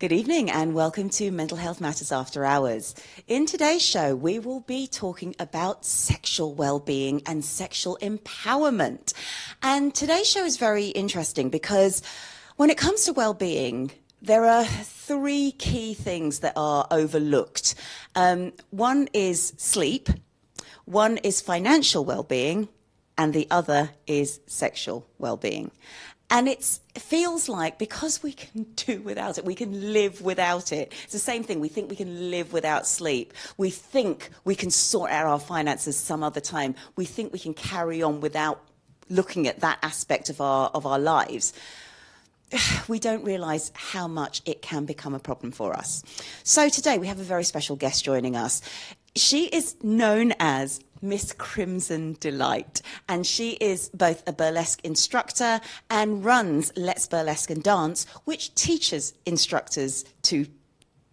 Good evening and welcome to Mental Health Matters After Hours. In today's show, we will be talking about sexual well-being and sexual empowerment. And today's show is very interesting because when it comes to well-being, there are three key things that are overlooked. One is sleep, one is financial well-being, and the other is sexual well-being. And it feels like because we can do without it, we can live without it. It's the same thing. We think we can live without sleep. We think we can sort out our finances some other time. We think we can carry on without looking at that aspect of our lives. We don't realise how much it can become a problem for us. So today we have a very special guest joining us. She is known as Miss Crimson Delight, and she is both a burlesque instructor and runs Let's Burlesque and Dance, which teaches instructors to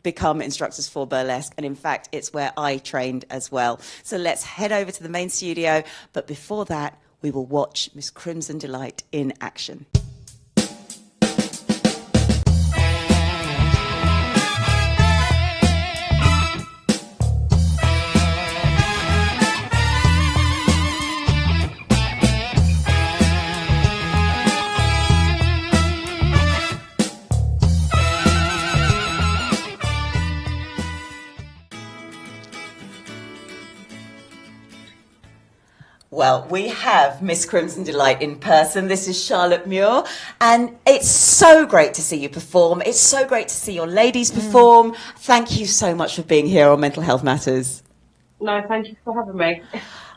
become instructors for burlesque, and in fact it's where I trained as well. So let's head over to the main studio, but before that we will watch Miss Crimson Delight in action. Well, we have Miss Crimson Delight in person. This is Charlotte Muir, and it's so great to see you perform. It's so great to see your ladies perform. Thank you so much for being here on Mental Health Matters. No, thank you for having me.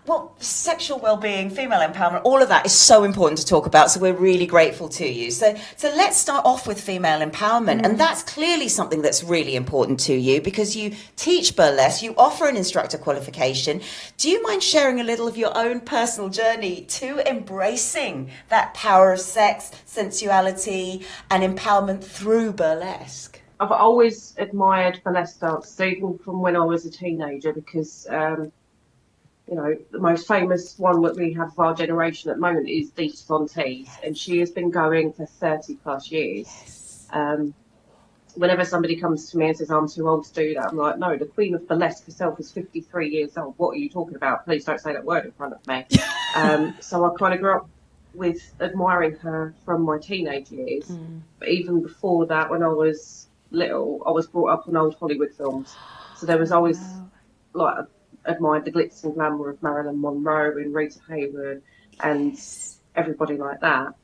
Well, sexual well-being, female empowerment, all of that is so important to talk about, so we're really grateful to you. So let's start off with female empowerment, and that's clearly something that's really important to you because you teach burlesque, you offer an instructor qualification. Do you mind sharing a little of your own personal journey to embracing that power of sex, sensuality, and empowerment through burlesque? I've always admired burlesque dance, even from when I was a teenager, because you know, the most famous one that we have of our generation at the moment is Dita Fontees, yes. And she has been going for 30 plus years. Yes. Whenever somebody comes to me and says, I'm too old to do that, I'm like, no, the Queen of Burlesque herself is 53 years old. What are you talking about? Please don't say that word in front of me. So I kind of grew up with admiring her from my teenage years. But even before that, when I was little, I was brought up on old Hollywood films. So there was always like admired the glitz and glamour of Marilyn Monroe and Rita Hayworth and everybody like that.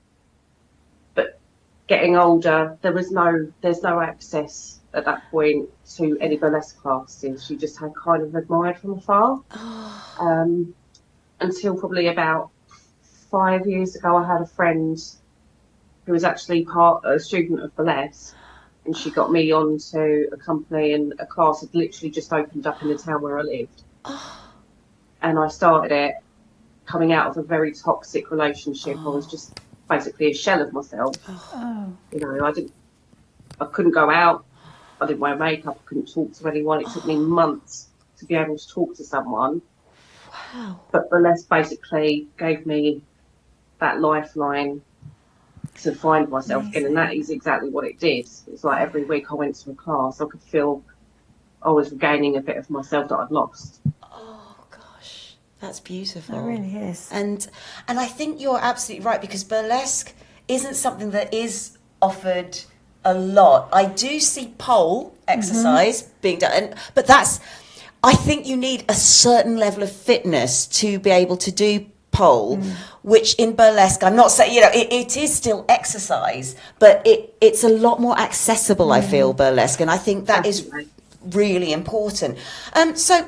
But getting older, there's no access at that point to any burlesque classes. You just had kind of admired from afar. Until probably about 5 years ago, I had a friend who was actually a student of burlesque, and she got me onto a company, and a class had literally just opened up in the town where I lived. And I started it coming out of a very toxic relationship. I was just basically a shell of myself. You know, I couldn't go out. I didn't wear makeup. I couldn't talk to anyone. It took me months to be able to talk to someone. Wow. But burlesque basically gave me that lifeline to find myself again, and that is exactly what it did. It's like every week I went to a class, I could feel I was regaining a bit of myself that I'd lost. Oh gosh, that's beautiful. It really is. And I think you're absolutely right, because burlesque isn't something that is offered a lot. I do see pole exercise being done, but I think you need a certain level of fitness to be able to do pole, which in burlesque, I'm not saying, you know, it is still exercise, but it's a lot more accessible, I feel, burlesque, and I think that is really important. So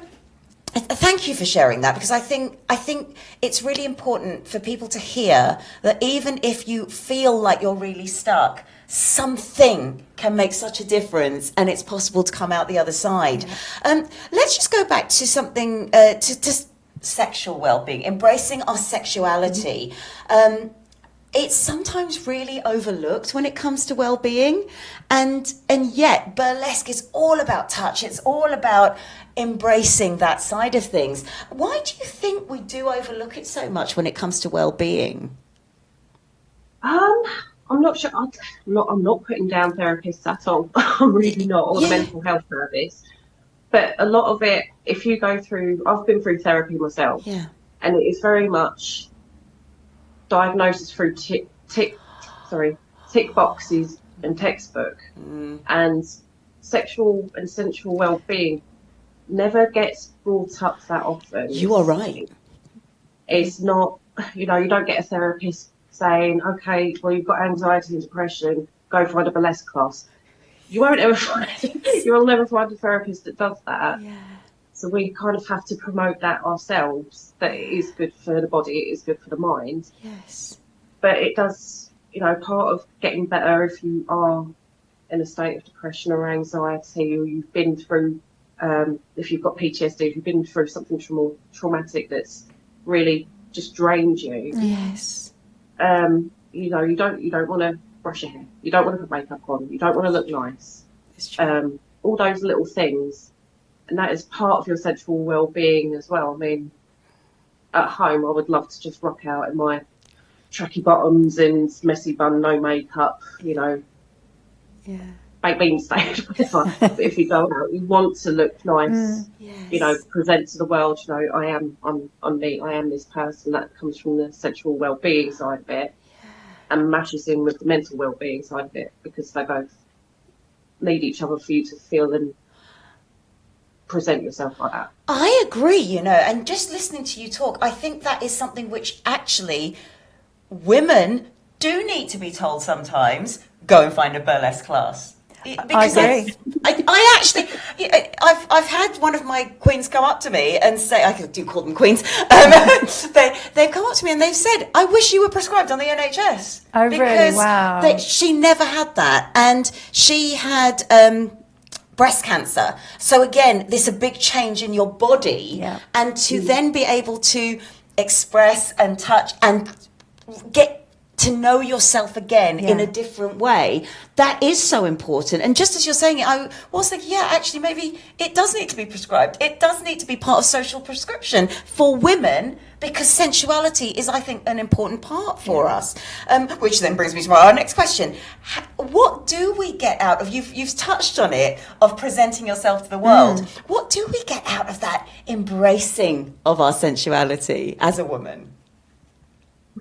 thank you for sharing that, because I think it's really important for people to hear that even if you feel like you're really stuck, something can make such a difference, and it's possible to come out the other side. Let's just go back to something to sexual well-being, embracing our sexuality. It's sometimes really overlooked when it comes to well-being, and yet burlesque is all about touch. It's all about embracing that side of things. Why do you think we do overlook it so much when it comes to well-being? I'm I'm not sure. I'm not putting down therapists at all. I'm really not, or the mental health service. But a lot of it, if you go through, I've been through therapy myself, and it is very much diagnosis through tick boxes and textbook, and sexual and sensual well-being never gets brought up that often. You are right. It's not, you don't get a therapist saying, okay, well, you've got anxiety and depression, go find a burlesque class. You'll never find a therapist that does that. Yeah. So we kind of have to promote that ourselves, that it is good for the body, it is good for the mind. Yes. But it does, part of getting better if you are in a state of depression or anxiety, or you've been through, if you've got PTSD, if you've been through something traumatic that's really just drained you. Yes. You don't want to brush your hair. You don't want to put makeup on. You don't want to look nice. It's true. All those little things. And that is part of your sensual well-being as well. I mean, at home, I would love to just rock out in my tracky bottoms and messy bun, no makeup, baked bean stage, whatever. But if you go out, you want to look nice, present to the world, I'm me, I am this person. That comes from the sensual well-being side of it, and matches in with the mental well-being side of it, because they both need each other for you to feel and present yourself like that. I agree, and just listening to you talk, I think that is something which actually women do need to be told sometimes. Go and find a burlesque class. Because I agree. I actually, I've had one of my queens come up to me and say, I do call them queens, they've come up to me and they've said, I wish you were prescribed on the NHS. Oh, really? Wow. She never had that. And she had breast cancer. So again, there's a big change in your body. Yeah. And to then be able to express and touch and get to know yourself again in a different way, that is so important. And just as you're saying it, I was thinking, actually, maybe it does need to be prescribed. It does need to be part of social prescription for women, because sensuality is, I think, an important part for us. Which then brings me to our next question. What do we get out of, you've touched on it, of presenting yourself to the world. What do we get out of that embracing of our sensuality as a woman?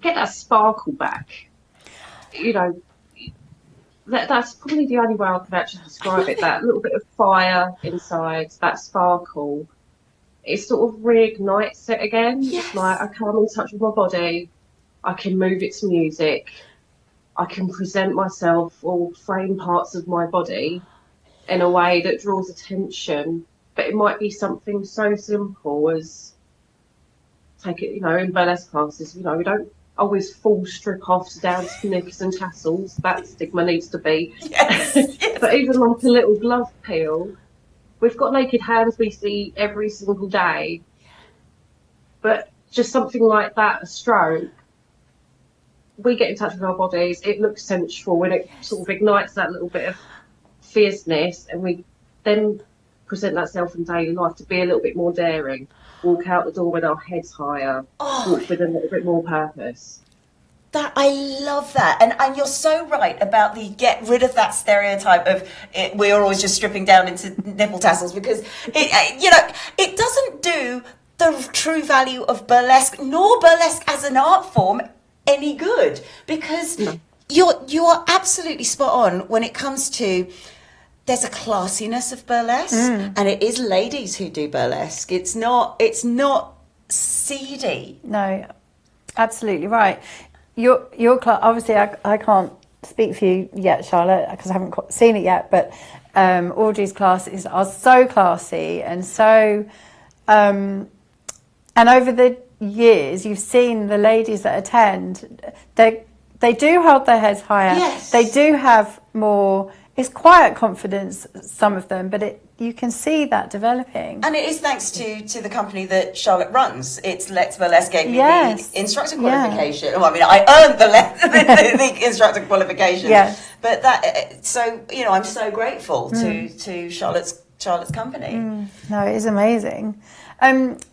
Get that sparkle back. That's probably the only way I could actually describe it. That little bit of fire inside, that sparkle, it sort of reignites it again. Yes. It's like, okay, I'm in touch with my body, I can move it to music, I can present myself or frame parts of my body in a way that draws attention. But it might be something so simple as, take it, in burlesque classes, we don't always full strip offs down to knickers and tassels. That stigma needs to be. Yes. But even like a little glove peel, we've got naked hands we see every single day. But just something like that, a stroke, we get in touch with our bodies, it looks sensual, and it sort of ignites that little bit of fierceness, and we then present that self in daily life to be a little bit more daring. Walk out the door with our heads higher, walk with a little bit more purpose. That, I love that. And you're so right about get rid of that stereotype of we're always just stripping down into nipple tassels, because it doesn't do the true value of burlesque, nor burlesque as an art form, any good, because you're absolutely spot on when it comes to, there's a classiness of burlesque, and it is ladies who do burlesque. It's not seedy. No, absolutely right. Your class, obviously, I can't speak for you yet, Charlotte, because I haven't seen it yet. But Audrey's classes are so classy and so. And over the years, you've seen the ladies that attend. They do hold their heads higher. Yes. They do have more. It's quiet confidence, some of them, but you can see that developing. And it is thanks to the company that Charlotte runs. It's Let's Burlesque gave me the instructor qualification. Yeah. Well, I mean, I earned the instructor qualification. Yes. But I'm so grateful to Charlotte's company. No, it is amazing.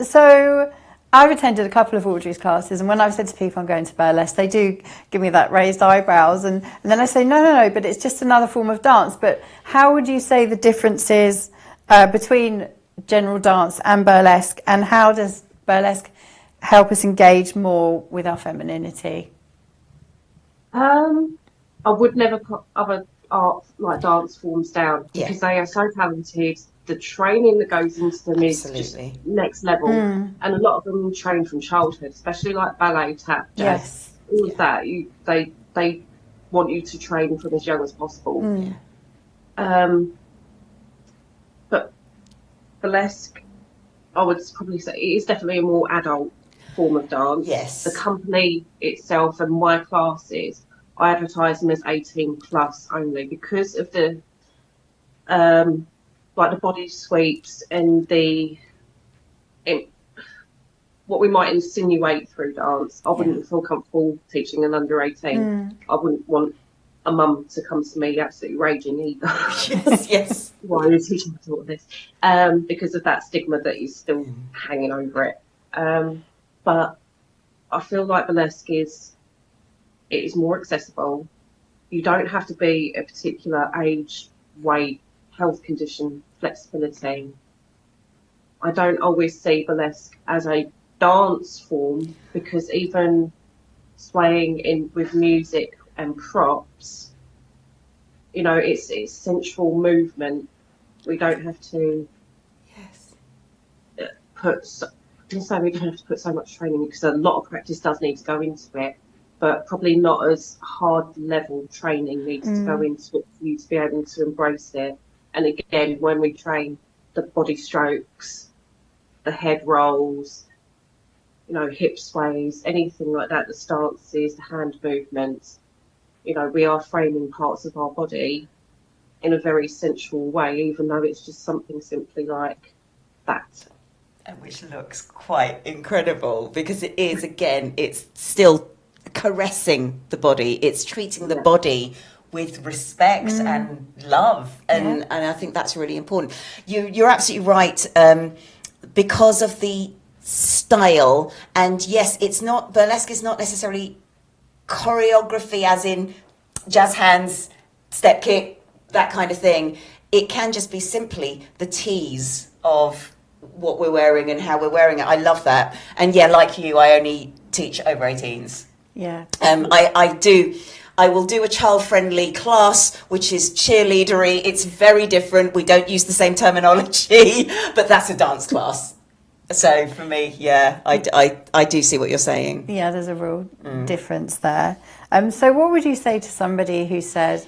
So I've attended a couple of Audrey's classes, and when I've said to people I'm going to burlesque, they do give me that raised eyebrows, and then I say, no, but it's just another form of dance. But how would you say the difference is between general dance and burlesque, and how does burlesque help us engage more with our femininity? I would never put other art like dance forms down Yeah. because they are so talented. The training that goes into them is just Absolutely. next level, and a lot of them train from childhood, especially like ballet, tap, jazz, all of that. They want you to train from as young as possible. But burlesque, I would probably say, it is definitely a more adult form of dance. Yes. The company itself and my classes, I advertise them as 18 plus only because of the like the body sweeps and what we might insinuate through dance. I wouldn't feel comfortable teaching an under 18. I wouldn't want a mum to come to me absolutely raging either. Yes. Why are you teaching me all of this? Because of that stigma that is still hanging over it. But I feel like burlesque is more accessible. You don't have to be a particular age, weight, health condition, flexibility. I don't always see burlesque as a dance form because even swaying in with music and props, you know, it's sensual movement. We don't have to put so much training because a lot of practice does need to go into it, but probably not as hard level training needs to go into it for you to be able to embrace it. And again, when we train the body strokes, the head rolls, you know, hip sways, anything like that, the stances, the hand movements, you know, we are framing parts of our body in a very sensual way, even though it's just something simply like that. And which looks quite incredible because it is, again, it's still caressing the body. It's treating the body with respect and love. And I think that's really important. You're absolutely right, because of the style. And yes, burlesque is not necessarily choreography as in jazz hands, step kick, that kind of thing. It can just be simply the tease of what we're wearing and how we're wearing it. I love that. And yeah, like you, I only teach over 18s. Yeah. I will do a child-friendly class, which is cheerleadery. It's very different. We don't use the same terminology, but that's a dance class. So for me, yeah, I do see what you're saying. Yeah, there's a real difference there. So what would you say to somebody who says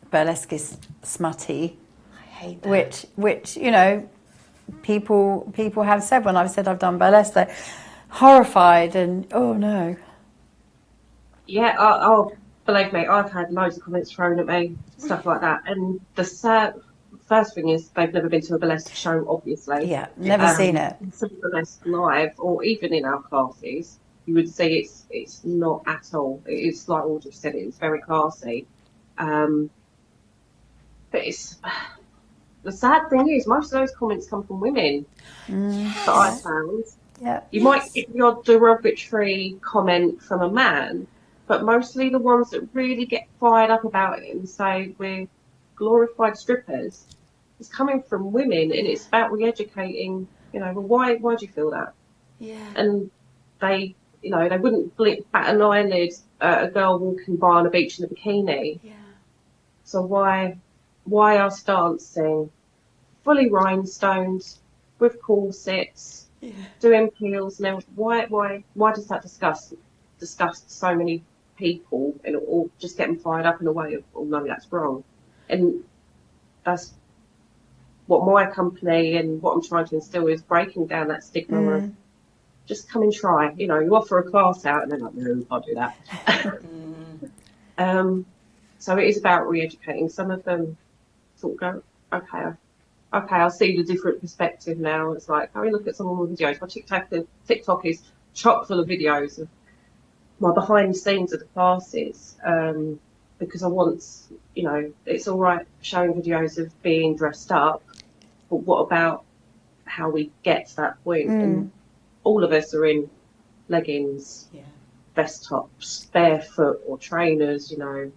burlesque is smutty? I hate that. Which you know, people have said when I've said I've done burlesque, they're horrified and oh no. Yeah, believe me, I've had loads of comments thrown at me, stuff like that. And the first thing is they've never been to a burlesque show, obviously. Yeah, never seen it. Some burlesque live, or even in our classes, you would see it's not at all. It's like Audrey said, it's very classy. But the sad thing is most of those comments come from women that I found. Yeah. You might get your derogatory comment from a man, but mostly the ones that really get fired up about it and say we're glorified strippers is coming from women, and it's about re-educating, you know, well, why do you feel that? Yeah. And they, you know, they wouldn't bat an eyelid at a girl walking by on a beach in a bikini. Yeah. So why us dancing fully rhinestoned with corsets, doing peels now? Why does that disgust so many people and or just get them fired up in a way of, oh no, that's wrong? And that's what my company and what I'm trying to instill is breaking down that stigma of just come and try. You know, you offer a class out and they're like, no, I can't do that. So it is about re-educating. Some of them sort of go, okay, I see the different perspective now. It's like, oh, look at some of my videos. My TikTok is chock full of videos of my behind the scenes of the classes, because I want, you know, it's all right showing videos of being dressed up, but what about how we get to that point? And all of us are in leggings, vest tops, barefoot or trainers, you know,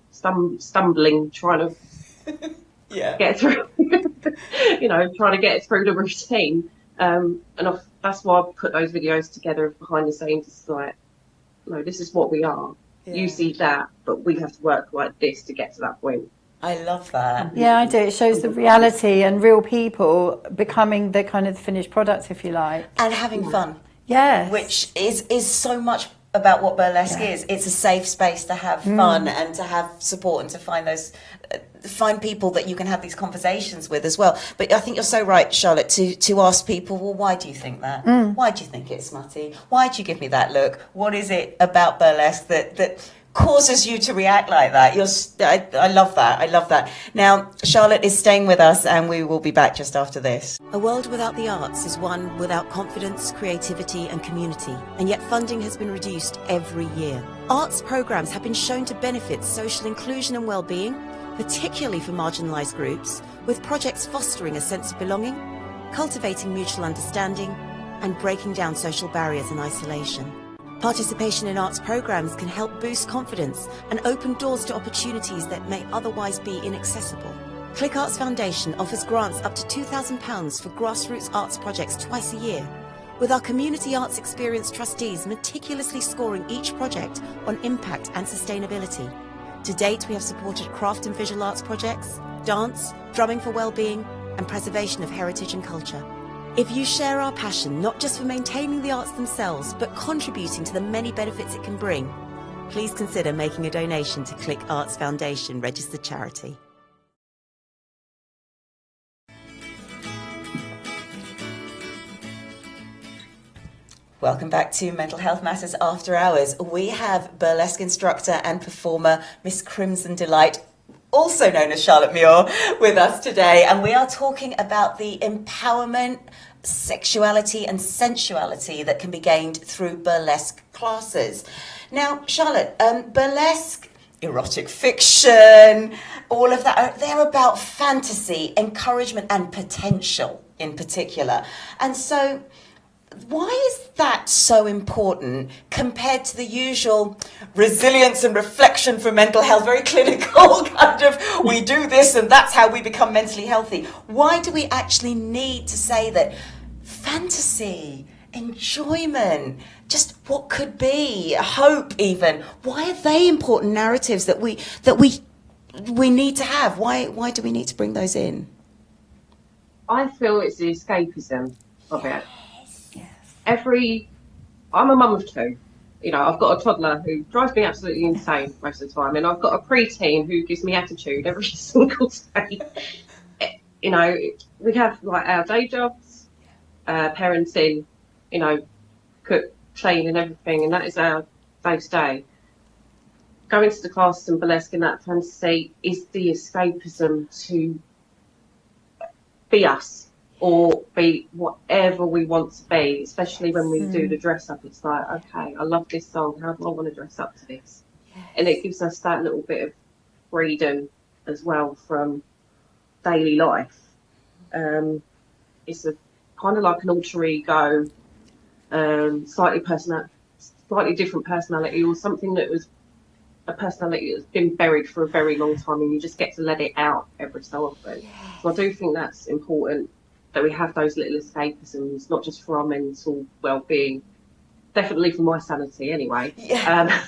stumbling, trying to get through, you know, trying to get through the routine. That's why I put those videos together of behind the scenes. It's like, no, this is what we are. You see that, but we have to work like this to get to that point. I love that. Yeah, I do. It shows the reality and real people becoming the kind of finished product, if you like. And having fun. Yes. Which is so much about what burlesque is. It's a safe space to have fun and to have support and to find people that you can have these conversations with as well. But I think you're so right, Charlotte, to ask people, well, why do you think that? Why do you think it's smutty? Why do you give me that look? What is it about burlesque that causes you to react like that? I love that. I love that. Now, Charlotte is staying with us and we will be back just after this. A world without the arts is one without confidence, creativity and community. And yet funding has been reduced every year. Arts programmes have been shown to benefit social inclusion and well-being, particularly for marginalised groups, with projects fostering a sense of belonging, cultivating mutual understanding and breaking down social barriers and isolation. Participation in arts programmes can help boost confidence and open doors to opportunities that may otherwise be inaccessible. Click Arts Foundation offers grants up to £2,000 for grassroots arts projects twice a year, with our community arts experience trustees meticulously scoring each project on impact and sustainability. To date, we have supported craft and visual arts projects, dance, drumming for well-being, and preservation of heritage and culture. If you share our passion, not just for maintaining the arts themselves, but contributing to the many benefits it can bring, please consider making a donation to Click Arts Foundation registered charity. Welcome back to Mental Health Matters After Hours. We have burlesque instructor and performer Miss Crimson Delight, also known as Charlotte Muir, with us today, and we are talking about the empowerment, sexuality and sensuality that can be gained through burlesque classes. Now, Charlotte, burlesque, erotic fiction, all of that, they're about fantasy, encouragement and potential in particular. And so why is that so important compared to the usual resilience and reflection for mental health, very clinical kind of, we do this and that's how we become mentally healthy? Why do we actually need to say that fantasy, enjoyment, just what could be, hope even, why are they important narratives that we need to have? Why do we need to bring those in? I feel it's the escapism of it. I'm a mum of two. You know, I've got a toddler who drives me absolutely insane most of the time, and I've got a preteen who gives me attitude every single day. You know, we have like our day jobs, parenting, you know, cook, clean and everything, and that is our day to day. Going to the classes and burlesque in that fantasy is the escapism to be us, or be whatever we want to be, especially when we do the dress up. It's like, okay, I love this song, how do I want to dress up to this? Yes. And it gives us that little bit of freedom as well from daily life. It's a kind of like an alter ego, slightly different personality, or something that was a personality that's been buried for a very long time, and you just get to let it out every so often. Yes. So I do think that's important, that we have those little escapisms, not just for our mental well-being, definitely for my sanity anyway. Yeah.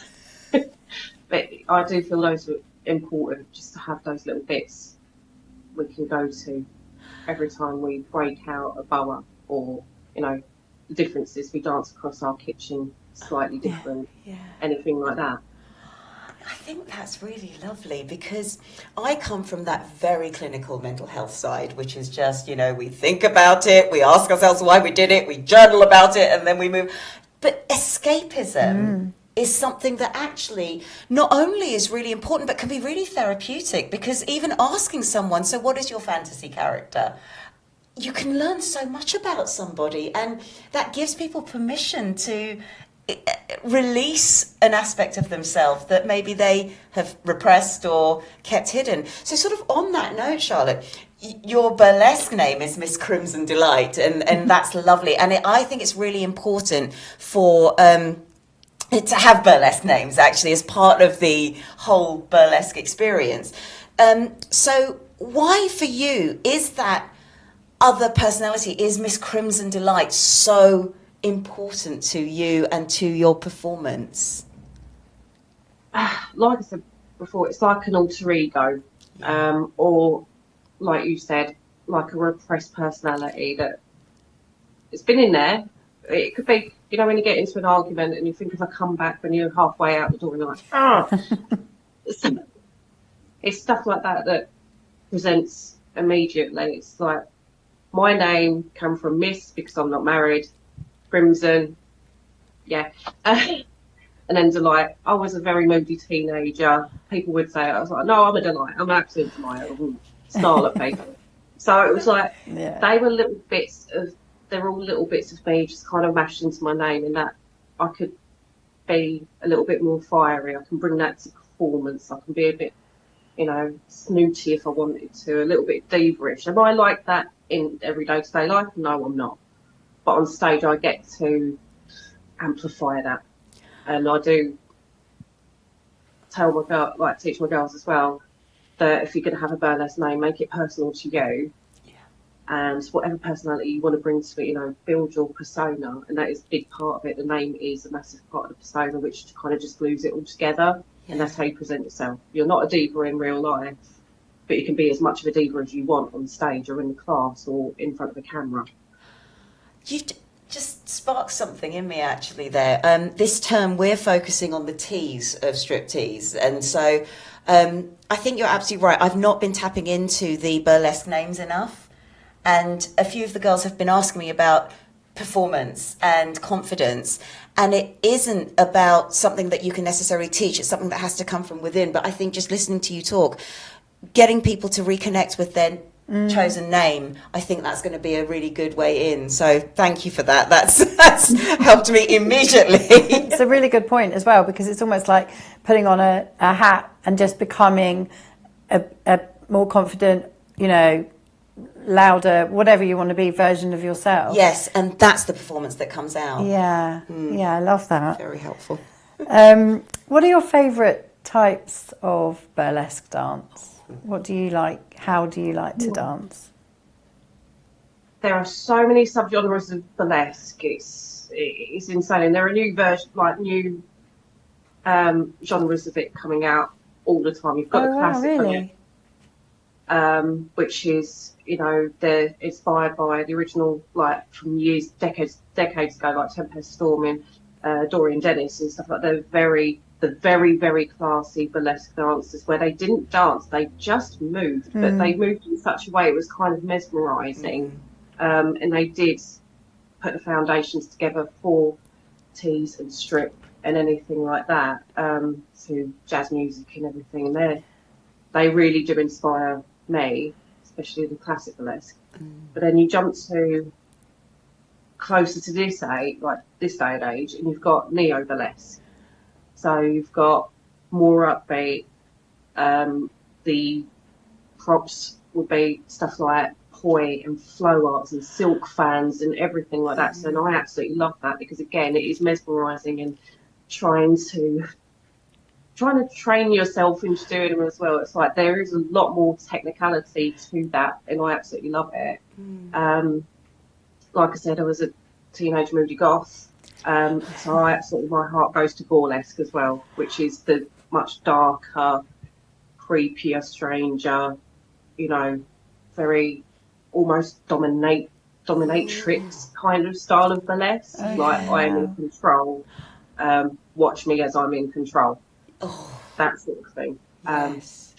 But I do feel those are important, just to have those little bits we can go to every time we break out a boa, or, you know, the difference is we dance across our kitchen slightly different, anything like that. I think that's really lovely, because I come from that very clinical mental health side, which is just, you know, we think about it, we ask ourselves why we did it, we journal about it, and then we move. But escapism is something that actually not only is really important, but can be really therapeutic, because even asking someone, so what is your fantasy character? You can learn so much about somebody, and that gives people permission to release an aspect of themselves that maybe they have repressed or kept hidden. So sort of on that note, Charlotte, your burlesque name is Miss Crimson Delight, and that's lovely. And I think it's really important for to have burlesque names, actually, as part of the whole burlesque experience. So why for you is that other personality, is Miss Crimson Delight so important to you and to your performance? Like I said before, it's like an alter ego, or like you said, like a repressed personality that it's been in there. It could be, you know, when you get into an argument and you think of a comeback when you're halfway out the door and you're like, ah. It's stuff like that that presents immediately. It's like, my name came from Miss because I'm not married, Crimson, yeah. And then Delight. I was a very moody teenager. People would say, I was like, no, I'm a Delight. I'm an absolute Delight. I wouldn't snarl at people. So it was like, they were little bits of, they're all little bits of me just kind of mashed into my name, and that I could be a little bit more fiery. I can bring that to performance. I can be a bit, you know, snooty if I wanted to, a little bit diva-ish. Am I like that in everyday to-day life? No, I'm not. But on stage, I get to amplify that. And I do tell my girl, like teach my girls as well, that if you're going to have a burlesque name, make it personal to you. And whatever personality you want to bring to it, you know, build your persona. And that is a big part of it. The name is a massive part of the persona, which kind of just glues it all together. And that's how you present yourself. You're not a diva in real life, but you can be as much of a diva as you want on stage or in the class or in front of a camera. You've just sparked something in me, actually, there. This term, we're focusing on the T's of striptease. And so I think you're absolutely right. I've not been tapping into the burlesque names enough. And a few of the girls have been asking me about performance and confidence. And it isn't about something that you can necessarily teach. It's something that has to come from within. But I think just listening to you talk, getting people to reconnect with their chosen name, I think that's going to be a really good way in. So thank you for that. That's helped me immediately. It's a really good point as well, because it's almost like putting on a hat and just becoming a more confident, you know, louder, whatever you want to be, version of yourself. Yes, and that's the performance that comes out. Yeah, yeah, I love that. Very helpful. What are your favourite types of burlesque dance? What do you like? How do you like to dance? There are so many subgenres of burlesque. It's insane. And there are new new genres of it coming out all the time. You've got the classic, really? Which is, you know, they're inspired by the original, like from decades ago, like Tempest Storm and Dorian Dennis and stuff like that. The very, very classy burlesque dancers where they didn't dance, they just moved, but they moved in such a way it was kind of mesmerising. And they did put the foundations together for tease and strip and anything like that, to jazz music and everything. And they really do inspire me, especially the classic burlesque. But then you jump to closer to this age, like this day and age, and you've got neo burlesque. So you've got more upbeat. The props would be stuff like poi and flow arts and silk fans and everything like that. So and I absolutely love that, because again, it is mesmerising and trying to train yourself into doing them as well. It's like there is a lot more technicality to that, and I absolutely love it. Like I said, I was a teenage moody goth, so I absolutely, my heart goes to Burlesque as well, which is the much darker, creepier, stranger, you know, very almost dominatrix kind of style of burlesque. Like I am in control. Watch me as I'm in control. That sort of thing. Yes.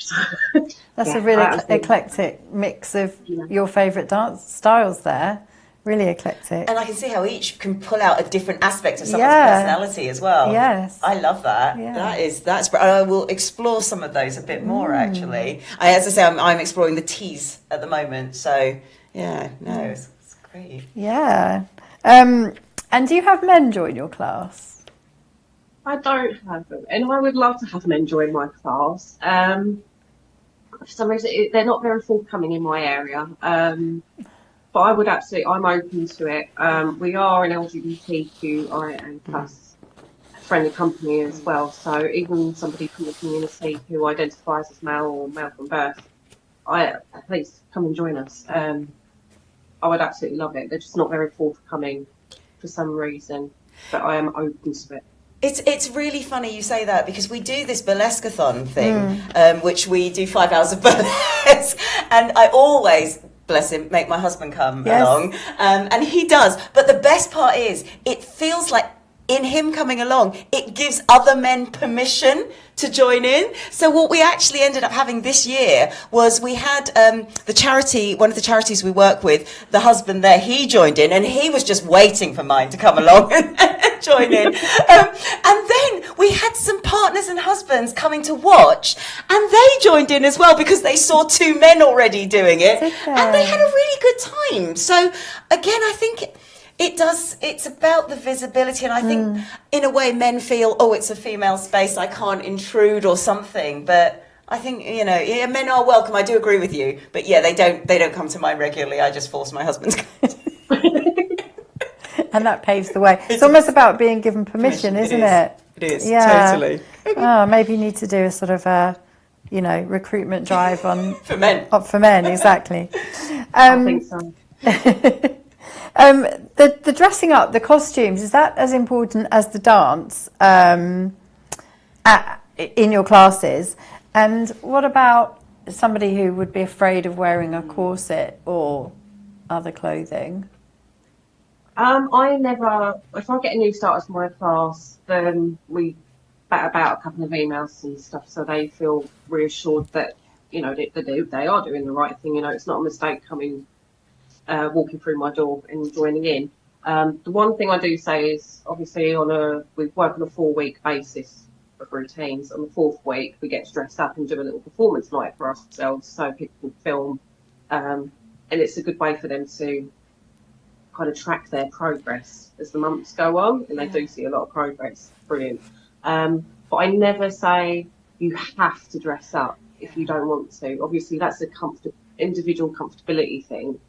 That's a really eclectic mix of your favourite dance styles there. Really eclectic. And I can see how each can pull out a different aspect of someone's personality as well. Yes. I love that. Yeah. That's I will explore some of those a bit more, actually. As I say, I'm exploring the T's at the moment. So, it's great. Yeah. And do you have men join your class? I don't have them, and I would love to have men join my class. I for some reason, they're not very forthcoming in my area. But I would I'm open to it. We are an LGBTQIA plus friendly company as well. So even somebody from the community who identifies as male or male from birth, please come and join us. I would absolutely love it. They're just not very forthcoming for some reason, but I am open to it. It's really funny you say that, because we do this burlesque-a-thon thing, which we do 5 hours of burlesque, and I always, bless him, make my husband come along, and he does. But the best part is, it feels like in him coming along, it gives other men permission to join in. So what we actually ended up having this year was we had the charity, one of the charities we work with, the husband there, he joined in, and he was just waiting for mine to come along and join in. And then we had some partners and husbands coming to watch, and they joined in as well because they saw 2 men already doing it, and they had a really good time. So again, I think it's about the visibility, and I think in a way men feel, oh, it's a female space, I can't intrude or something, but I think, you know, men are welcome, I do agree with you, but yeah, they don't come to mine regularly, I just force my husband to come. And that paves the way. It's almost about being given permission, isn't it? It is, totally. Oh, maybe you need to do a sort of a, you know, recruitment drive on for men. For men, exactly. I think so. The dressing up, the costumes, is that as important as the dance in your classes? And what about somebody who would be afraid of wearing a corset or other clothing? If I get a new starter to my class, then we bat about a couple of emails and stuff, so they feel reassured that, you know, they are doing the right thing. You know, it's not a mistake walking through my door and joining in. The one thing I do say is, obviously, we work on a 4-week basis of routines. On the 4th week, we get dressed up and do a little performance night for ourselves, so people can film, and it's a good way for them to kind of track their progress as the months go on, and they do see a lot of progress. Brilliant. But I never say you have to dress up if you don't want to. Obviously, that's a individual comfortability thing.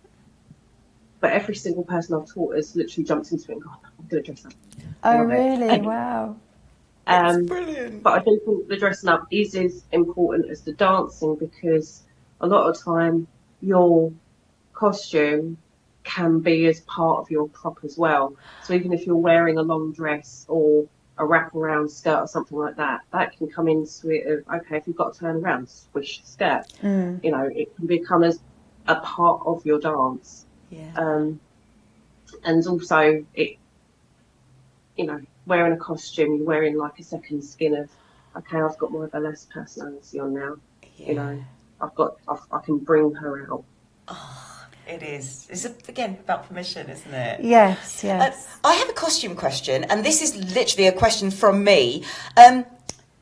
But every single person I've taught has literally jumped into it and gone, I'm going to dress up. Oh, really? Wow. That's brilliant. But I do think the dressing up is as important as the dancing, because a lot of time your costume can be as part of your prop as well. So even if you're wearing a long dress or a wraparound skirt or something like that, that can come into it of, okay, if you've got to turn around, swish the skirt. You know, it can become as a part of your dance. Yeah. And also, it, you know, wearing a costume, you're wearing like a second skin of, okay, I've got my burlesque personality on now. Yeah. You know, I can bring her out. Oh, it is. It's again about permission, isn't it? Yes, yes. I have a costume question, and this is literally a question from me.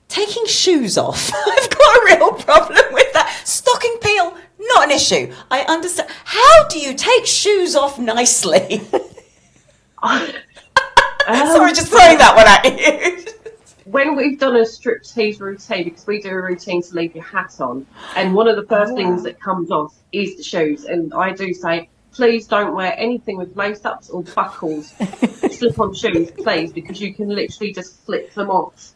Taking shoes off. I've got a real problem with that. Stocking peel, not an issue. I understand. How do you take shoes off nicely? Sorry, just throwing that one at you. When we've done a striptease routine, because we do a routine to leave your hat on, and one of the first things that comes off is the shoes, and I do say, please don't wear anything with lace-ups or buckles, slip-on shoes, please, because you can literally just flip them off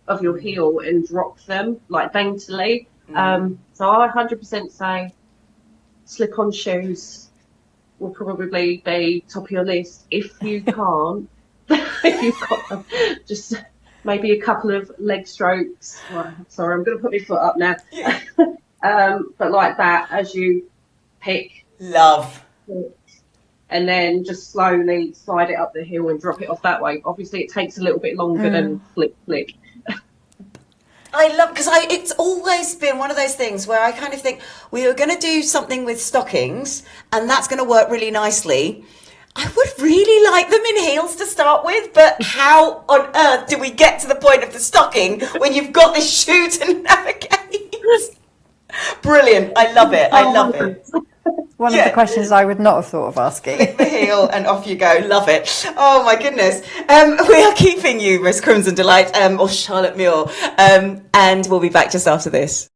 of your heel and drop them like daintily. So I 100% say slip-on shoes will probably be top of your list. If you can't, if you've got just maybe a couple of leg strokes. Sorry, I'm going to put my foot up now. Yeah. But like that, as you pick. Love. And then just slowly slide it up the hill and drop it off that way. Obviously, it takes a little bit longer than flick. I love, because it's always been one of those things where I kind of think we were going to do something with stockings and that's going to work really nicely. I would really like them in heels to start with, but how on earth do we get to the point of the stocking when you've got this shoe to navigate? Brilliant. I love it. I love it. One of the questions I would not have thought of asking. Click the heel and off you go. Love it. Oh my goodness. We are keeping you, Miss Crimson Delight, or Charlotte Muir, and we'll be back just after this.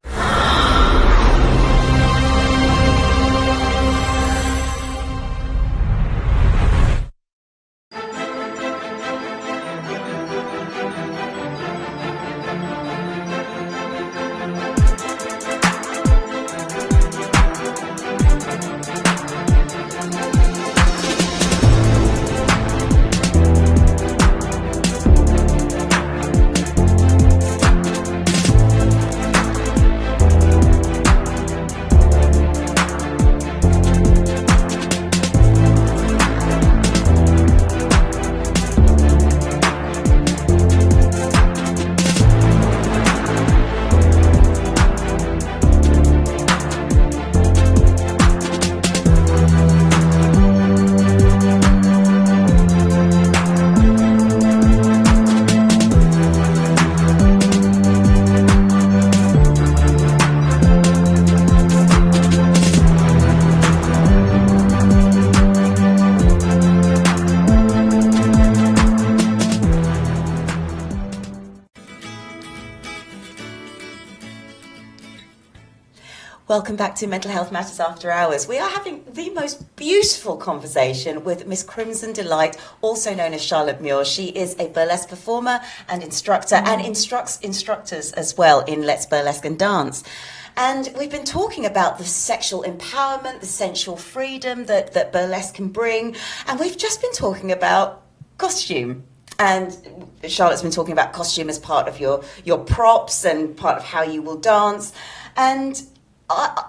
Welcome back to Mental Health Matters After Hours. We are having the most beautiful conversation with Miss Crimson Delight, also known as Charlotte Muir. She is a burlesque performer and instructor and instructs instructors as well in Let's Burlesque and Dance. And we've been talking about the sexual empowerment, the sensual freedom that burlesque can bring. And we've just been talking about costume. And Charlotte's been talking about costume as part of your props and part of how you will dance. And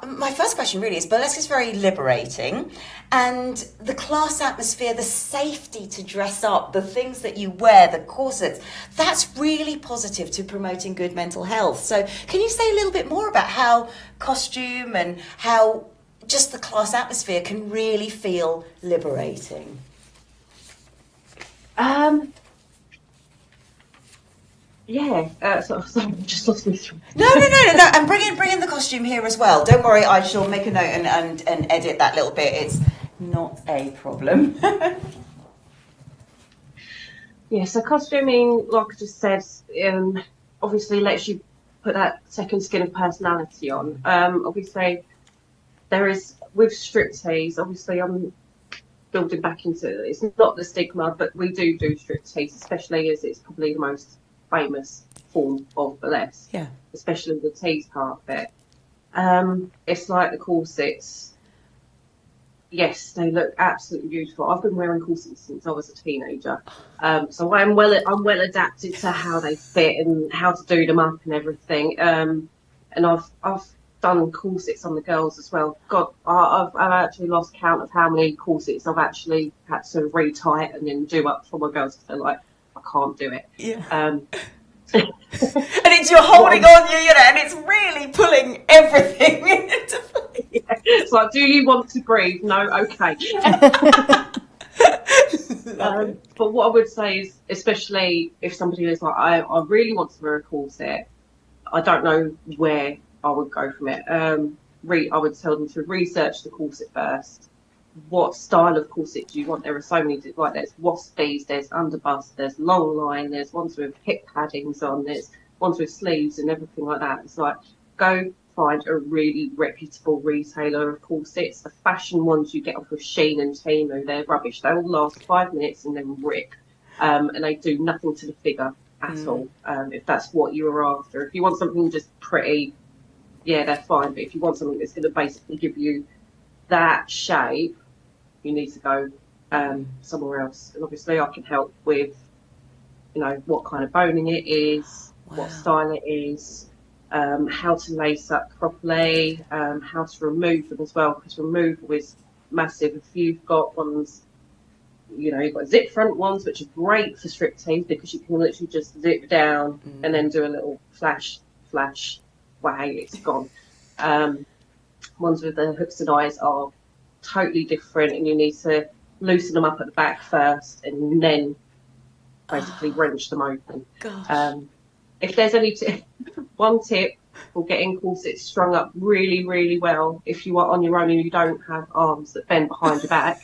my first question really is, burlesque is very liberating, and the class atmosphere, the safety to dress up, the things that you wear, the corsets, that's really positive to promoting good mental health. So can you say a little bit more about how costume and how just the class atmosphere can really feel liberating? Sorry, just lost me. No, and bring in the costume here as well. Don't worry, I shall make a note and edit that little bit. It's not a problem. Yeah, so costuming, like I just said, obviously lets you put that second skin of personality on. Obviously, there is, with striptease, obviously I'm building back into, it's not the stigma, but we do striptease, especially as it's probably the most famous form of burlesque, especially the tease part of it. It's like the corsets. Yes, they look absolutely beautiful. I've been wearing corsets since I was a teenager, so I'm well adapted to how they fit and how to do them up and everything. And I've done corsets on the girls as well. God, I've actually lost count of how many corsets I've actually had to re-tighten and do up for my girls because they're like, I can't do it. Yeah. And it's you're holding on, and it's really pulling everything into place. Yeah. It's like, do you want to breathe? No, okay. But what I would say is, especially if somebody is like, I really want to wear a corset, I don't know where I would go from it. I would tell them to research the corset first. What style of corset do you want? There are so many, like there's waspies, there's underbust, there's long line, there's ones with hip paddings on, there's ones with sleeves and everything like that. It's like, go find a really reputable retailer of corsets. The fashion ones you get off of Shein and Temu, they're rubbish. They all last 5 minutes and then rip, and they do nothing to the figure at all. If that's what you were after, if you want something just pretty, yeah, they're fine. But if you want something that's going to basically give you that shape, you need to go somewhere else. And obviously I can help with, what kind of boning it is, what style it is, how to lace up properly, how to remove them as well, because removal is massive. If you've got ones, you've got zip front ones, which are great for striptease because you can literally just zip down and then do a little flash, way, it's gone. Ones with the hooks and eyes are totally different, and you need to loosen them up at the back first and then basically wrench them open. If there's any one tip for getting corsets strung up really, really well, if you are on your own and you don't have arms that bend behind your back,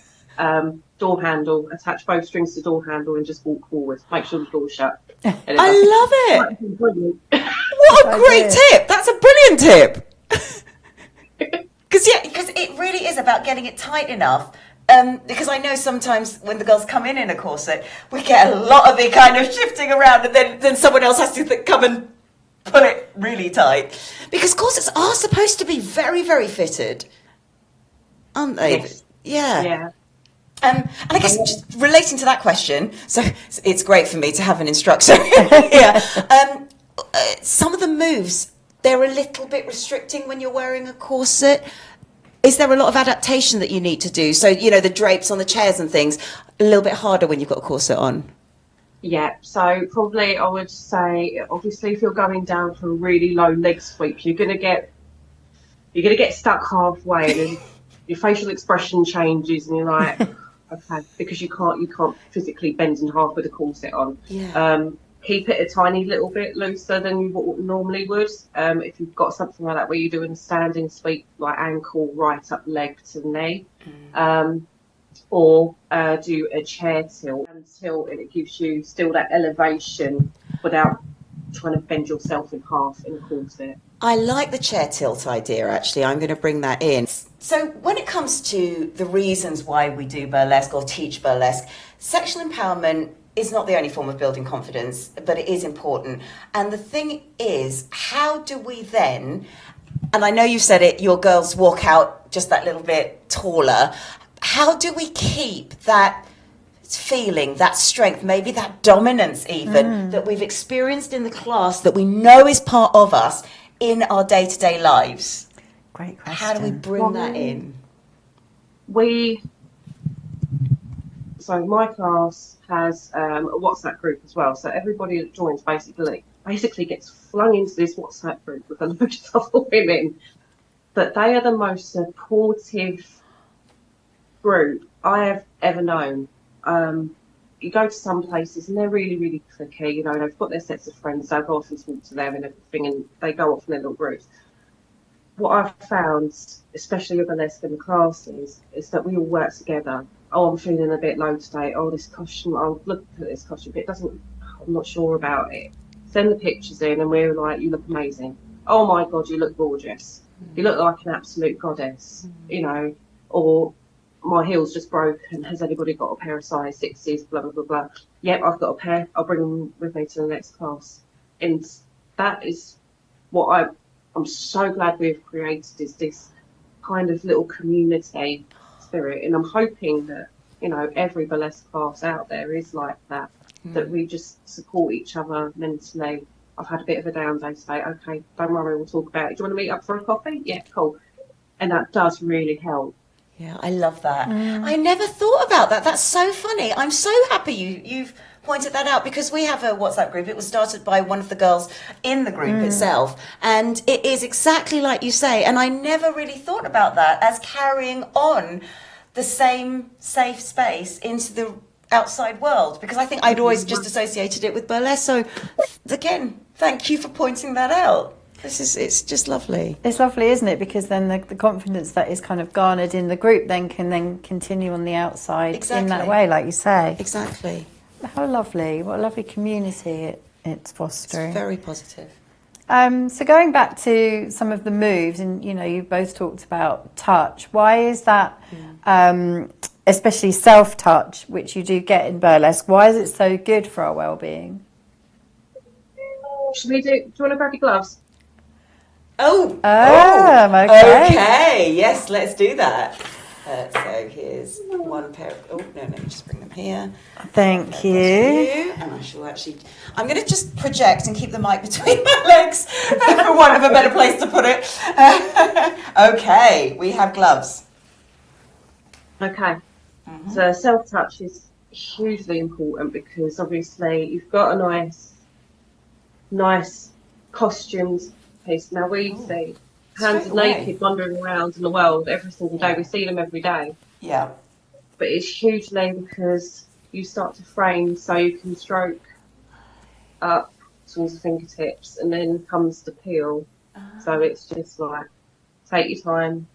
door handle, attach both strings to door handle and just walk forward. Make sure the door's shut. I love it. What a great tip. That's a brilliant tip. Because it really is about getting it tight enough. Because I know sometimes when the girls come in a corset, we get a lot of it kind of shifting around, and then someone else has to come and put it really tight. Because corsets are supposed to be very, very fitted, aren't they? Yes. Yeah. And I guess just relating to that question, so it's great for me to have an instructor here. Some of the moves, they're a little bit restricting when you're wearing a corset. Is there a lot of adaptation that you need to do? So, the drapes on the chairs and things, a little bit harder when you've got a corset on. Yeah, so probably I would say, obviously, if you're going down for a really low leg sweep, you're gonna get stuck halfway, and then your facial expression changes, and you're like, okay, because you can't physically bend in half with a corset on. Yeah. Keep it a tiny little bit looser than you normally would. If you've got something like that where you're doing a standing sweep, like ankle right up leg to knee, or do a chair tilt until it gives you still that elevation without trying to bend yourself in half in a corset. I like the chair tilt idea, actually. I'm going to bring that in. So when it comes to the reasons why we do burlesque or teach burlesque, sexual empowerment is not the only form of building confidence, but it is important. And the thing is, how do we then, and I know you said it, your girls walk out just that little bit taller, how do we keep that feeling, that strength, maybe that dominance even, that we've experienced in the class, that we know is part of us in our day-to-day lives? Great question. How do we bring that in? So my class has a WhatsApp group as well. So everybody that joins basically gets flung into this WhatsApp group with a load of other women. But they are the most supportive group I have ever known. You go to some places and they're really, really cliquey. You know, they've got their sets of friends. So I go off and talk to them and everything, and they go off in their little groups. What I've found, especially with burlesque in the classes, is that we all work together. Oh, I'm feeling a bit low today. Oh, this costume, I'll look at this costume, but I'm not sure about it. Send the pictures in and we're like, you look amazing. Oh my God, you look gorgeous. You look like an absolute goddess, you know, or my heel's just broke and has anybody got a pair of size 60s, blah, blah, blah, blah. Yep, I've got a pair. I'll bring them with me to the next class. And that is what I'm so glad we've created, is this kind of little community spirit. And I'm hoping that, you know, every burlesque class out there is like that, that we just support each other mentally. I've had a bit of a down day today. Okay, don't worry, we'll talk about it. Do you want to meet up for a coffee? Yeah, cool. And that does really help. Yeah, I love that. I never thought about that. That's so funny. I'm so happy you've pointed that out, because we have a WhatsApp group. It was started by one of the girls in the group itself, and it is exactly like you say. And I never really thought about that as carrying on the same safe space into the outside world, because I think I'd always just associated it with burlesque. So again, thank you for pointing that out. It's just lovely. It's lovely, isn't it? Because then the confidence that is kind of garnered in the group can then continue on the outside in that way, like you say. Exactly. How lovely. What a lovely community it's fostering. It's very positive. So going back to some of the moves, and you know, you both talked about touch. Why is that, especially self-touch, which you do get in burlesque, why is it so good for our well-being? Do you want to grab your gloves? Okay. Yes, let's do that. So here's one pair of, let me just bring them here. Thank you. And I'm going to just project and keep the mic between my legs for want of a better place to put it. Okay, we have gloves. Okay. So self-touch is hugely important, because obviously you've got a nice costumes piece. Now we see hands naked wandering around in the world every single day. We see them every day. Yeah. But it's hugely because you start to frame, so you can stroke up towards the fingertips, and then comes the peel. So it's just like, take your time.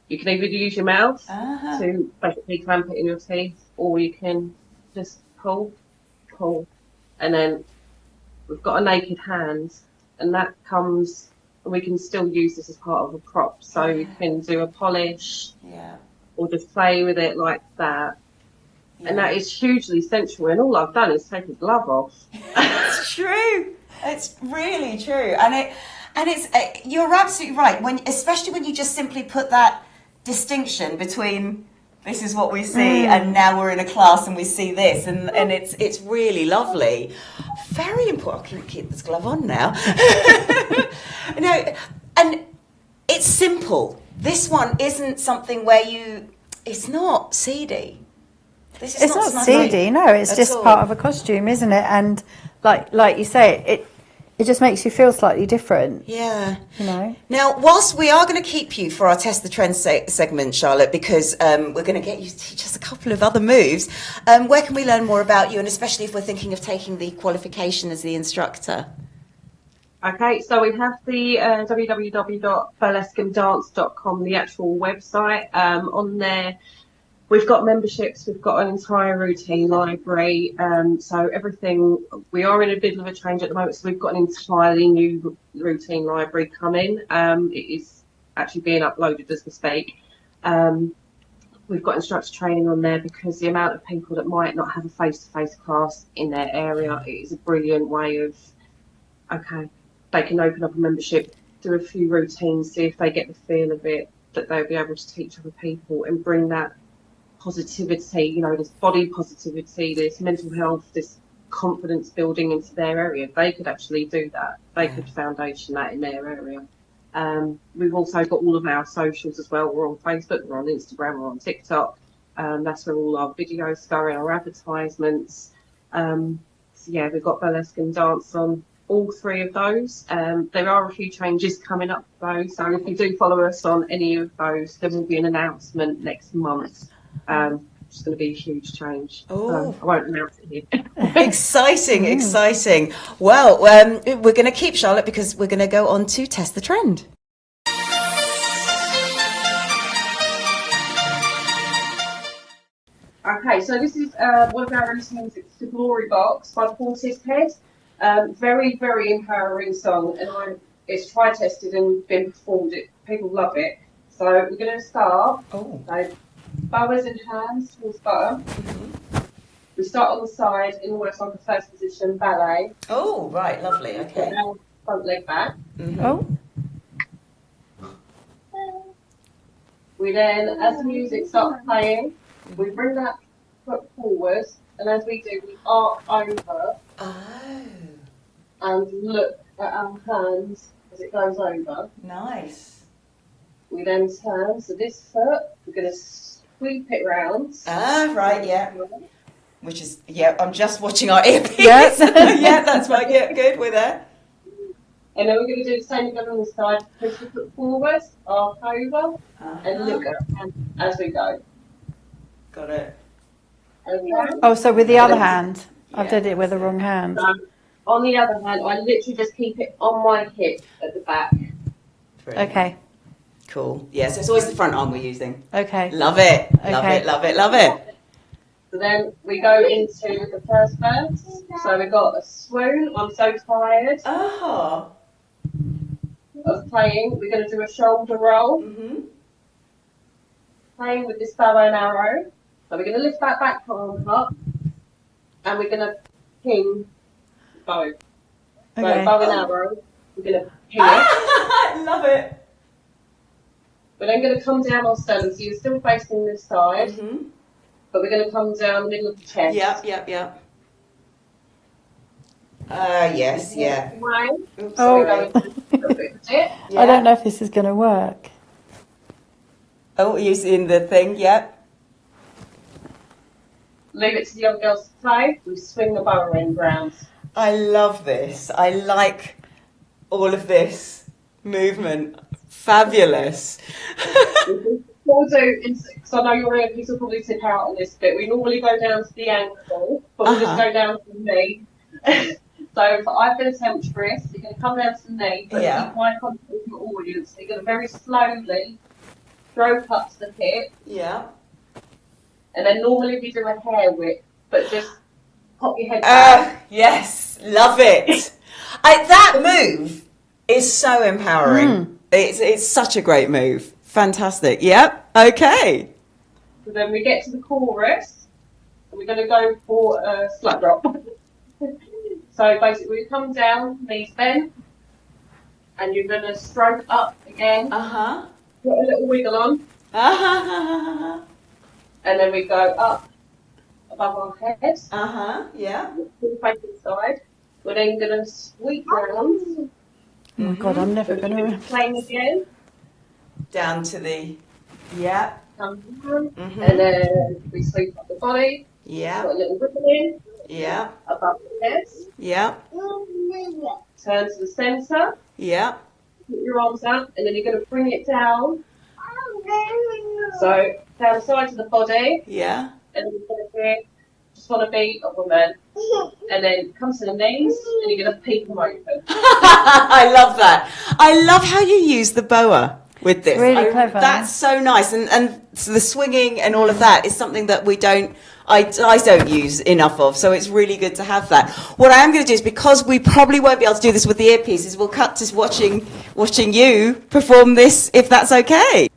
You can either use your mouth to basically clamp it in your teeth, or you can just pull, and then we've got a naked hand, and that comes, and we can still use this as part of a prop. So you can do a polish, or just play with it like that. Yeah. And that is hugely sensual. And all I've done is take a glove off. It's true. It's really true. And it's you're absolutely right. Especially when you just simply put that distinction between this is what we see, and now we're in a class and we see this, and it's really lovely. Very important. I can keep this glove on now. And it's simple. This one isn't something where it's not seedy. It's not seedy, no. It's just part of a costume, isn't it? And like you say, it just makes you feel slightly different. Yeah. You know. Now, whilst we are going to keep you for our Test the Trend segment, Charlotte, because we're going to get you to teach us a couple of other moves, where can we learn more about you, and especially if we're thinking of taking the qualification as the instructor? Okay, so we have the www.burlesqueanddance.com, the actual website. On there, We've got memberships, we've got an entire routine library, so everything, we are in a bit of a change at the moment, so we've got an entirely new routine library coming. It is actually being uploaded as we speak. We've got instructor training on there because the amount of people that might not have a face-to-face class in their area, it is a brilliant way of, okay, they can open up a membership, do a few routines, see if they get the feel of it, that they'll be able to teach other people and bring that positivity, this body positivity, this mental health, this confidence building into their area. They could actually do that. They could foundation that in their area. We've also got all of our socials as well. We're on Facebook, we're on Instagram, we're on TikTok. That's where all our videos go, our advertisements. We've got burlesque and dance on all three of those. There are a few changes coming up though, so if you do follow us on any of those, there will be an announcement next month. It's going to be a huge change. I won't announce it here. Exciting. Well, we're going to keep Charlotte because we're going to go on to Test the Trend. Okay, so this is one of our routines. It's the Glory Box by Portishead. Very, very empowering song, and it's tri-tested and been performed. People love it. So we're going to start. So boas in hands towards bottom. We start on the side in almost like a first position ballet. Oh, right, lovely. Okay. Front leg back. We then, as the music starts playing, we bring that foot forward, and as we do, we arc over and look at our hands as it goes over. Nice. We then turn, so this foot, we're going to sweep it round. Right, yeah. Which is, I'm just watching our earpiece. Yes. Yeah, that's right. Yeah, good, we're there. And then we're going to do the same again on the side. Push the foot forward, arc over, and look at our hands as we go. Got it. Oh, so with the other hand. I did it with the wrong hand. So, on the other hand, I literally just keep it on my hip at the back. Brilliant. Okay. Cool. Yeah, so it's always the front arm we're using. Okay. Love it. Love it. So then we go into the first verse. So we've got a swoon. I'm so tired of playing. We're going to do a shoulder roll. Playing with this bow and arrow. So we're going to lift that back arm up, and we're going to ping bow. So bow and arrow, we're going to ping it. Love it. We're then going to come down our sternum, so you're still facing this side, but we're going to come down the middle of the chest. Yep. Yes, yeah. Oops, I don't know if this is going to work. Oh, you seeing the thing? Yep. Leave it to the young girls to play. We swing the bow end round. I love this. I like all of this movement. Fabulous. We'll do, because I know your earpiece will probably tip out on this bit. We normally go down to the ankle, but we'll just go down to the knee. So I've been a temptress. You're going to come down to the knee, but keep my contact with your audience. You're going to very slowly stroke up to the hip. Yeah. And then normally we do a hair whip, but just pop your head back. Yes, love it. That move is so empowering. It's such a great move. Fantastic. Yep. Okay. So then we get to the chorus, and we're going to go for a slut drop. So basically we come down, knees bent, and you're going to stroke up again. Put a little wiggle on. And then we go up above our heads. Yeah. Full face inside. We're then going to sweep round. Oh my God, I'm never going to... Plane again. Down to the... Come down. And then we sweep up the body. Yeah. Put a little wiggle in. Yeah. Above the heads. Yeah. Turn to the centre. Yeah. Put your arms out. And then you're going to bring it down. So down the sides of the body. Yeah. And you're going to just want to be a woman. And then come to the knees and you're going to peek them open. I love that. I love how you use the boa with this. Really clever. That's so nice. And so the swinging and all of that is something that I don't use enough of, so it's really good to have that. What I am going to do is, because we probably won't be able to do this with the earpieces, we'll cut to watching you perform this, if that's okay.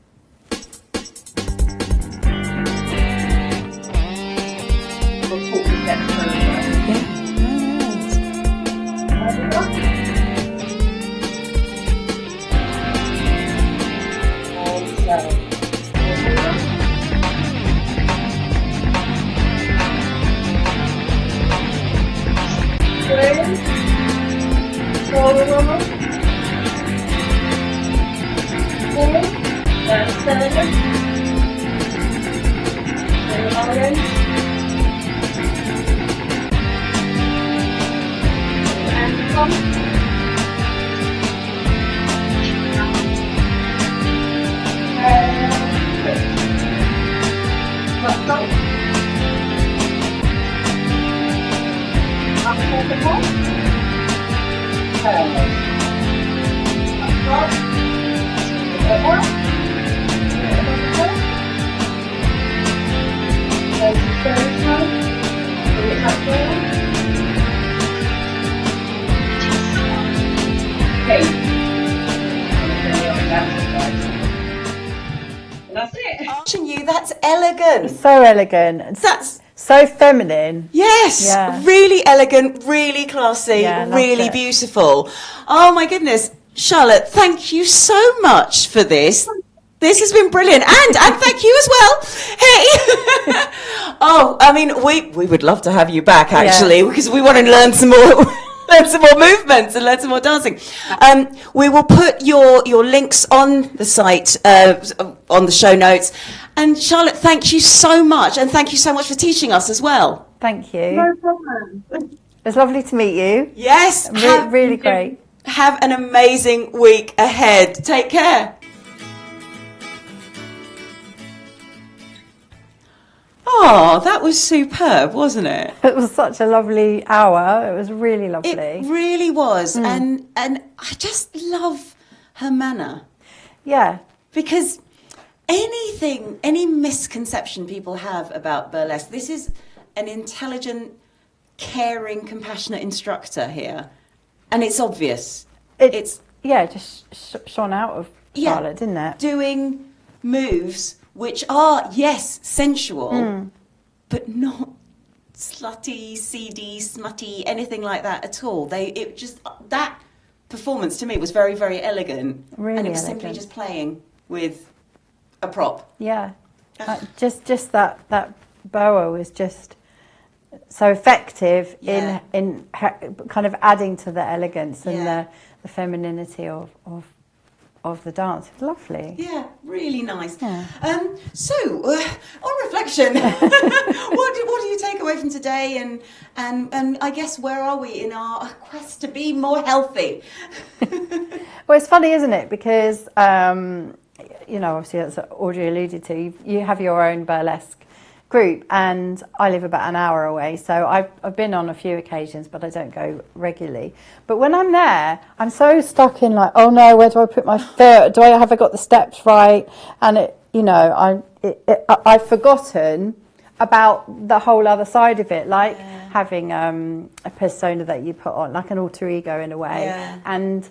That's it. Watching you, that's elegant. So elegant. That's so feminine. Yes, Yeah. really elegant, really classy, Yeah, I really loved it. beautiful. Oh my goodness, Charlotte, thank you so much for this. This has been brilliant, and thank you as well. Hey, oh, I mean, we would love to have you back actually, because we want to learn some more. Learn some more movements and learn some more dancing. We will put your links on the site, on the show notes. And Charlotte, thank you so much, and thank you so much for teaching us as well. Thank you. No problem. It's lovely to meet you. Yes, Really great. Have an amazing week ahead. Take care. Oh, that was superb, wasn't it? It was such a lovely hour. It was really lovely. It really was. And I just love her manner. Yeah. Because any misconception people have about burlesque, this is an intelligent, caring, compassionate instructor here. And it's obvious. It's just shone out of Charlotte, didn't it? Doing moves which are, yes, sensual, but not slutty, seedy, smutty, anything like that at all. That performance to me was very, very elegant. Really and it was elegant. simply just playing with a prop. Yeah. Just that boa was just so effective in kind of adding to the elegance and the femininity of the dance. It's lovely. Yeah, really nice. Yeah. So, on reflection, what do you take away from today? And I guess, where are we in our quest to be more healthy? Well, it's funny, isn't it? Because, obviously, as Audrey alluded to, you have your own burlesque group, and I live about an hour away, so I've been on a few occasions, but I don't go regularly. But when I'm there, I'm so stuck in like, oh no, where do I put my foot? Have I got the steps right? And I've forgotten about the whole other side of it, like having a persona that you put on, like an alter ego in a way, and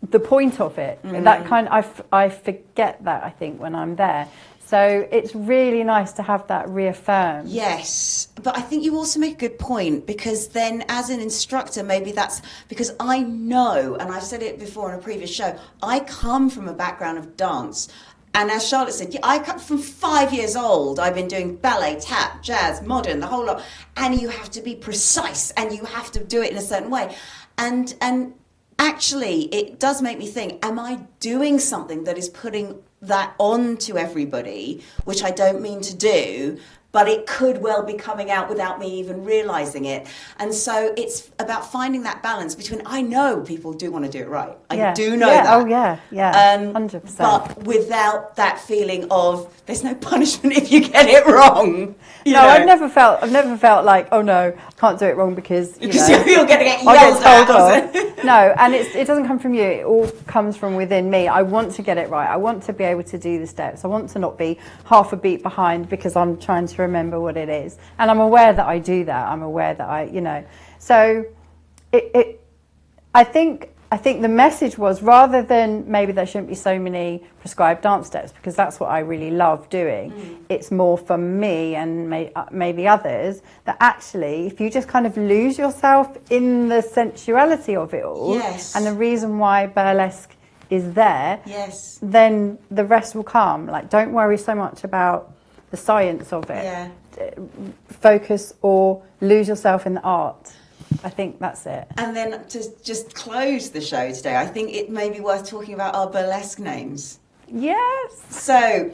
the point of it. That kind I forget that, I think, when I'm there. So it's really nice to have that reaffirmed. Yes, but I think you also make a good point, because then as an instructor, maybe that's because I know, and I've said it before on a previous show, I come from a background of dance. And as Charlotte said, I come from 5 years old. I've been doing ballet, tap, jazz, modern, the whole lot. And you have to be precise, and you have to do it in a certain way. And actually, it does make me think, am I doing something that is putting that on to everybody, which I don't mean to do, but it could well be coming out without me even realizing it. And so it's about finding that balance between, I know people do want to do it right. I do know that. Oh, yeah, 100%. But without that feeling of, there's no punishment if you get it wrong. I've never felt like, oh no, I can't do it wrong because you're going to get yelled at. No, and it doesn't come from you. It all comes from within me. I want to get it right. I want to be able to do the steps. I want to not be half a beat behind because I'm trying to remember what it is. And I'm aware that I do that. I'm aware that So I think the message was, rather than maybe there shouldn't be so many prescribed dance steps, because that's what I really love doing. It's more for me and maybe others, that actually if you just kind of lose yourself in the sensuality of it all, and the reason why burlesque is there, then the rest will come. Like, don't worry so much about the science of it. Focus or lose yourself in the art. I think that's it. And then to just close the show today, I think it may be worth talking about our burlesque names. Yes. So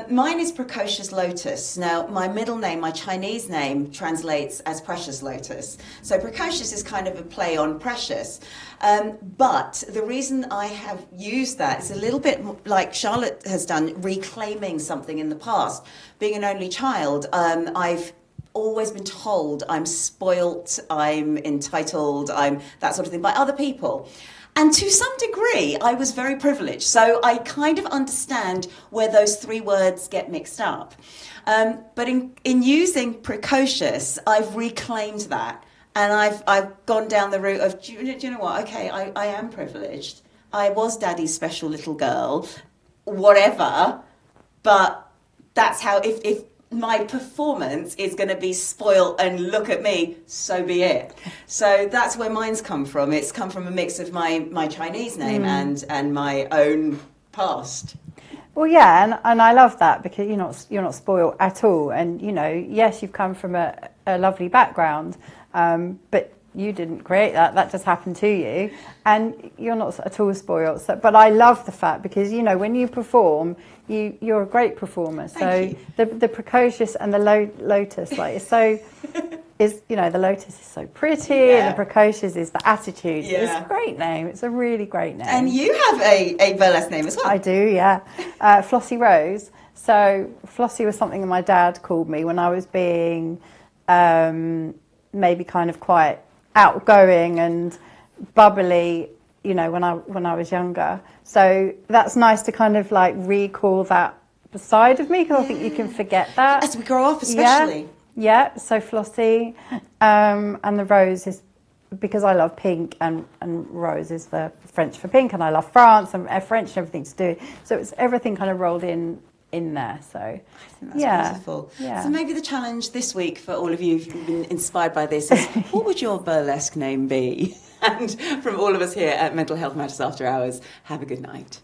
mine is Precocious Lotus. Now, my middle name, my Chinese name, translates as Precious Lotus. So Precocious is kind of a play on precious. But the reason I have used that is a little bit like Charlotte has done, reclaiming something in the past. Being an only child, I've always been told I'm spoilt, I'm entitled, I'm that sort of thing by other people. And to some degree, I was very privileged. So I kind of understand where those three words get mixed up. But in using precocious, I've reclaimed that. And I've gone down the route of, do you know what? Okay, I am privileged. I was daddy's special little girl, whatever. But that's how, if my performance is going to be spoiled and look at me, so be it. So that's where mine's come from. It's come from a mix of my Chinese name and my own past. Well, yeah, and I love that, because you're not spoiled at all. And yes, you've come from a lovely background, but you didn't create that just happened to you, and you're not at all spoiled. So, but I love the fact, because when you perform, you're a great performer. So the precocious and the lotus, like, it's so the lotus is so pretty, and the precocious is the attitude. It's a great name. It's a really great name. And you have a burlesque name as well. I do, yeah. Flossie Rose. So Flossie was something that my dad called me when I was being maybe kind of quite outgoing and bubbly, when I was younger. So that's nice to kind of like recall that side of me, because I think you can forget that as we grow up, especially. Yeah. So Flossie, and the rose is because I love pink, and rose is the French for pink, and I love France and French and everything to do. So it's everything kind of rolled in there. So I think that's beautiful. Yeah. So maybe the challenge this week for all of you who've been inspired by this is, what would your burlesque name be? And from all of us here at Mental Health Matters After Hours, have a good night.